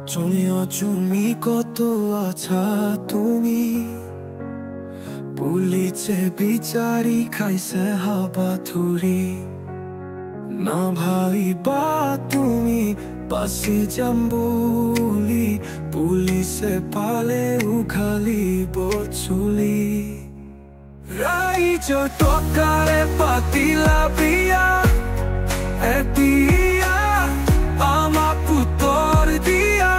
চলিও তুমি কত আছা তুমি পুলিচে বিচাৰি খাইছে হাবাথুৰি না ভাবিবা তুমি বাচি যাম বুলি পুলিচে পালে উঘালিব চুলি ৰাইজৰ টকাৰে পাতিলা বিয়া এতিয়া আমাৰ পুতৰ দিয়া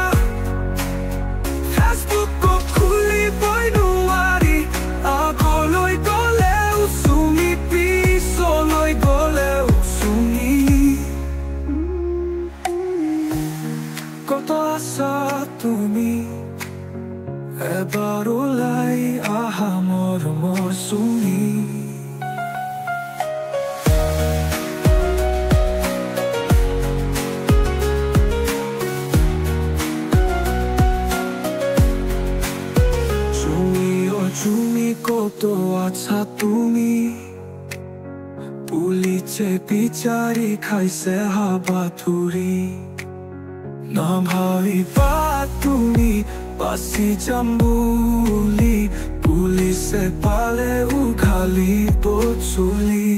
ফেচবুকত খুলিবই নোৱাৰি আগলৈ গ'লেও চুমি পিছলৈ গ'লেও চুমি কত আছা তুমি এবাৰ ওলাই আহা মৰমৰ চুমি তুমি কত আছা তুমি পুলিচে বিচাৰি খাইছে হাবাথুৰি না ভাবিবা তুমি বাচি যাম বুলি পুলিচে পালে উঘালিব চুলি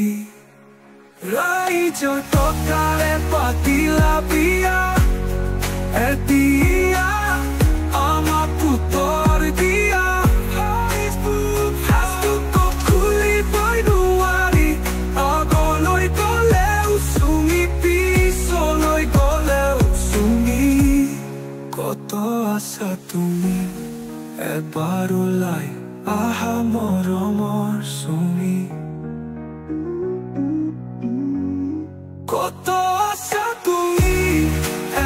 ৰাইজৰ টকাৰে পাতিলা বিয়া এতিয়া আমাৰ পুতৰ দিয়া কত আছা তুমি এবাৰ ওলাই আহা মৰমৰ চুমি কত আছা তুমি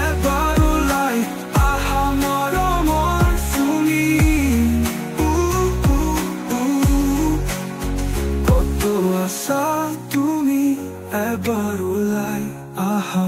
এবাৰ ওলাই আহা মৰমৰ চুমি কত আছা তুমি এবাৰ ওলাই আহা